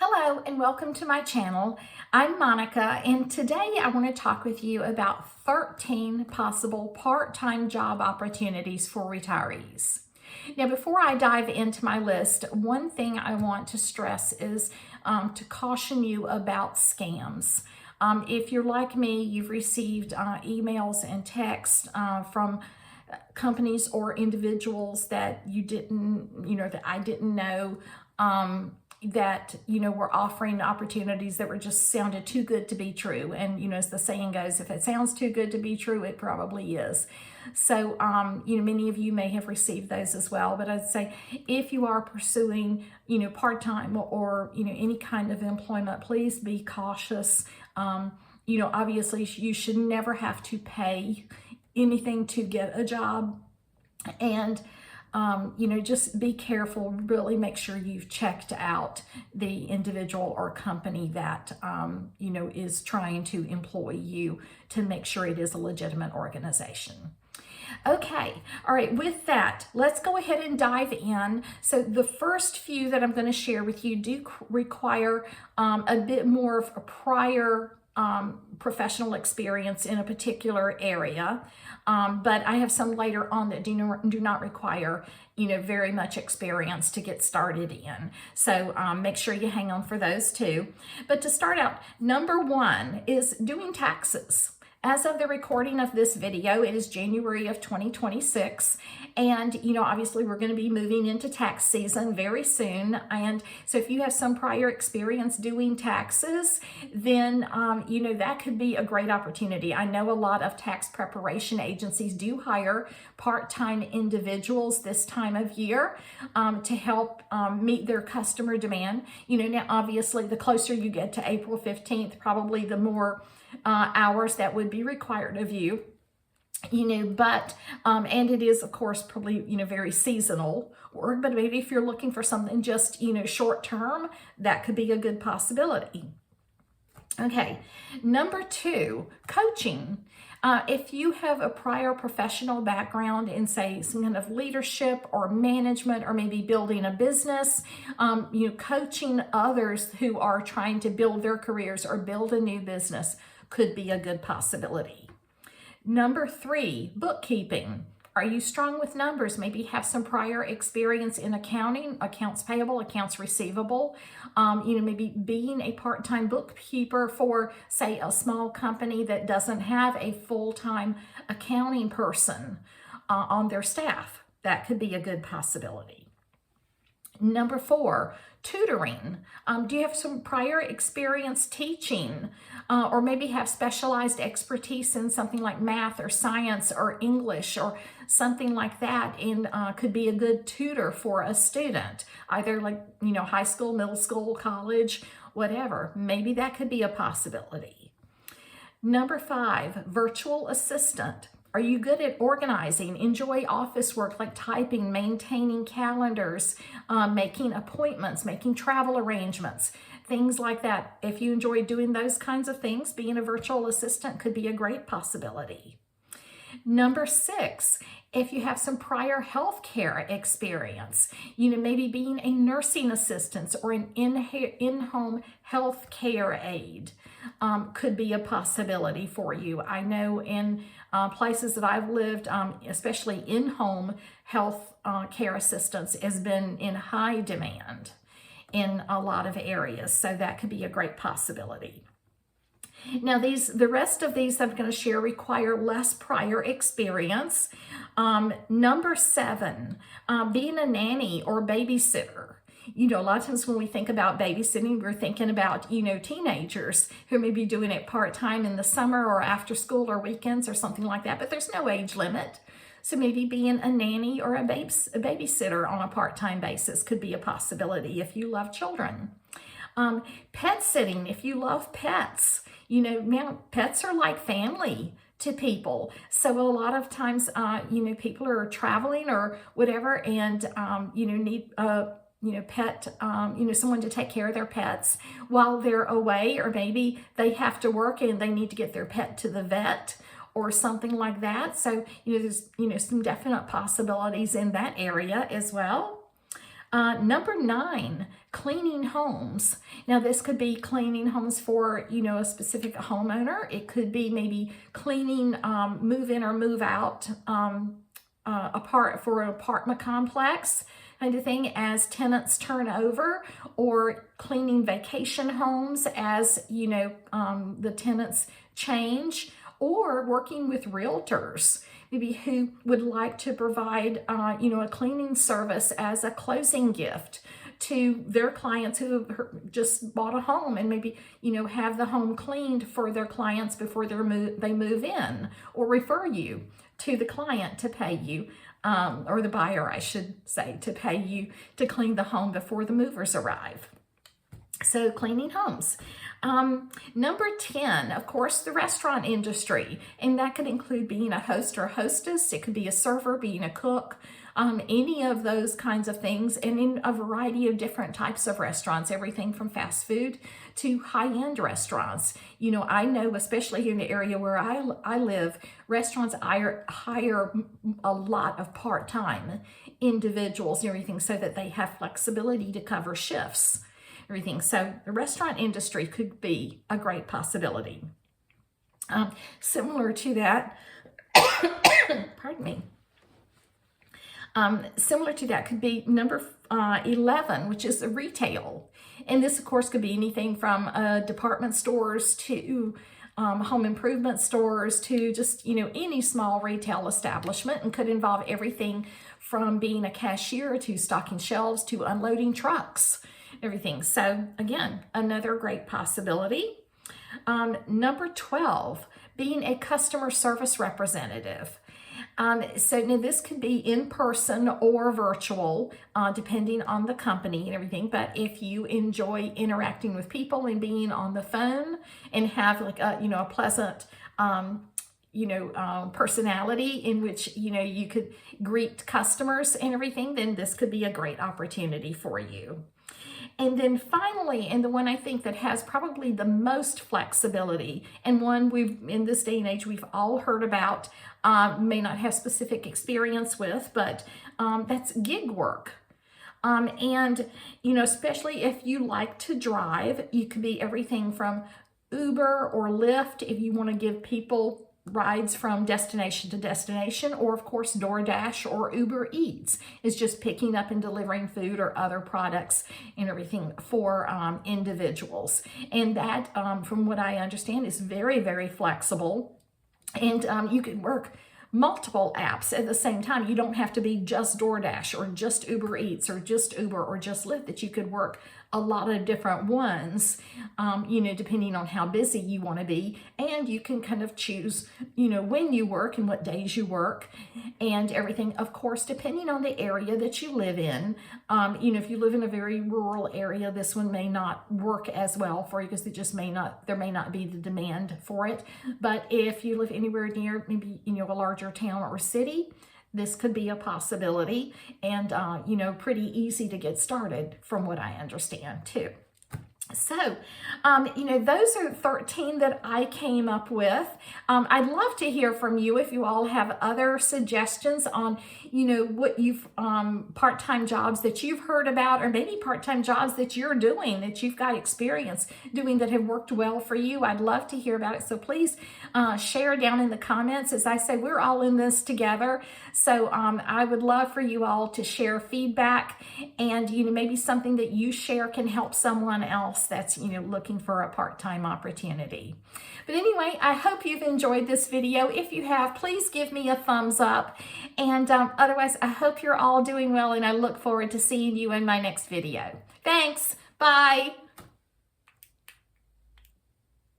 Hello and welcome to my channel. I'm Monica and today I want to talk with you about 13 possible part-time job opportunities for retirees. Now, before I dive into my list, one thing I want to stress is to caution you about scams. If you're like me, you've received emails and texts from companies or individuals that that I didn't know, that were offering opportunities that were just sounded too good to be true. And as the saying goes, if it sounds too good to be true, it probably is. So many of you may have received those as well. But I'd say if you are pursuing part-time or any kind of employment, please be cautious. Obviously you should never have to pay anything to get a job. And just be careful, really make sure you've checked out the individual or company that, is trying to employ you, to make sure it is a legitimate organization. Okay, all right, with that, let's go ahead and dive in. So the first few that I'm going to share with you do require a bit more of a prior professional experience in a particular area, but I have some later on that do not require very much experience to get started in. So make sure you hang on for those too. But to start out, number one is doing taxes. As of the recording of this video, it is January of 2026, and obviously we're going to be moving into tax season very soon. And so if you have some prior experience doing taxes, then that could be a great opportunity. I know a lot of tax preparation agencies do hire part-time individuals this time of year to help meet their customer demand. Now obviously the closer you get to April 15th, probably the more hours that would be required of you, but and it is of course probably very seasonal work. But maybe if you're looking for something just short term, that could be a good possibility. Okay, number two, coaching. If you have a prior professional background in, say, some kind of leadership or management, or maybe building a business, coaching others who are trying to build their careers or build a new business could be a good possibility. Number three, bookkeeping. Are you strong with numbers? Maybe have some prior experience in accounting, accounts payable, accounts receivable. Maybe being a part-time bookkeeper for, say, a small company that doesn't have a full-time accounting person on their staff. That could be a good possibility. Number four, tutoring. Do you have some prior experience teaching, or maybe have specialized expertise in something like math or science or English or something like that, and could be a good tutor for a student, either like, high school, middle school, college, whatever. Maybe that could be a possibility. Number five, virtual assistant. Are you good at organizing? Enjoy office work like typing, maintaining calendars, making appointments, making travel arrangements, things like that. If you enjoy doing those kinds of things, being a virtual assistant could be a great possibility. Number six, if you have some prior healthcare experience, maybe being a nursing assistant or an in-home healthcare aide could be a possibility for you. I know in places that I've lived, especially in-home health care assistance has been in high demand in a lot of areas, so that could be a great possibility. Now, the rest of these I'm going to share require less prior experience. Number seven, being a nanny or babysitter. A lot of times when we think about babysitting, we're thinking about, teenagers who may be doing it part-time in the summer or after school or weekends or something like that, but there's no age limit. So maybe being a nanny or a babysitter on a part-time basis could be a possibility if you love children. Pet sitting, if you love pets. Now pets are like family to people. So a lot of times, people are traveling or whatever and, need pet, someone to take care of their pets while they're away, or maybe they have to work and they need to get their pet to the vet or something like that. So, there's, some definite possibilities in that area as well. Number nine, cleaning homes. Now, this could be cleaning homes for, a specific homeowner. It could be maybe cleaning move in or move out apart for an apartment complex kind of thing as tenants turn over, or cleaning vacation homes as, the tenants change, or working with realtors, maybe who would like to provide, a cleaning service as a closing gift to their clients who have just bought a home, and maybe, have the home cleaned for their clients before they move in, or refer you to the client to pay you, or the buyer, I should say, to pay you to clean the home before the movers arrive. So cleaning homes. Number 10, of course, the restaurant industry. And that could include being a host or a hostess. It could be a server, being a cook, any of those kinds of things. And in a variety of different types of restaurants, everything from fast food to high-end restaurants. I know, especially here in the area where I live, restaurants hire a lot of part-time individuals and everything, so that they have flexibility to cover shifts. Everything. So the restaurant industry could be a great possibility. Similar to that, pardon me. Similar to that could be number 11, which is the retail. And this, of course, could be anything from department stores to home improvement stores to just, any small retail establishment, and could involve everything from being a cashier to stocking shelves to unloading trucks. Everything. So again, another great possibility. Number 12, being a customer service representative. So now this could be in person or virtual, depending on the company and everything. But if you enjoy interacting with people and being on the phone and have like a pleasant personality in which, you could greet customers and everything, then this could be a great opportunity for you. And then finally, and the one I think that has probably the most flexibility, and one in this day and age, we've all heard about, may not have specific experience with, but that's gig work. And, especially if you like to drive, you could be everything from Uber or Lyft if you want to give people rides from destination to destination, or of course DoorDash or Uber Eats is just picking up and delivering food or other products and everything for individuals. And that, from what I understand, is very, very flexible. And you can work multiple apps at the same time. You don't have to be just DoorDash or just Uber Eats or just Uber or just Lyft, that you could work a lot of different ones, depending on how busy you want to be. And you can kind of choose, when you work and what days you work and everything, of course, depending on the area that you live in. If you live in a very rural area, this one may not work as well for you because there may not be the demand for it. But if you live anywhere near maybe, a larger town or city, this could be a possibility, and, pretty easy to get started from what I understand too. So, those are 13 that I came up with. I'd love to hear from you if you all have other suggestions on, what you've, part-time jobs that you've heard about, or maybe part-time jobs that you're doing, that you've got experience doing that have worked well for you. I'd love to hear about it. So please share down in the comments. As I say, we're all in this together. So I would love for you all to share feedback, and, maybe something that you share can help someone else that's, looking for a part-time opportunity. But anyway, I hope you've enjoyed this video. If you have, please give me a thumbs up. And otherwise, I hope you're all doing well, and I look forward to seeing you in my next video. Thanks. Bye.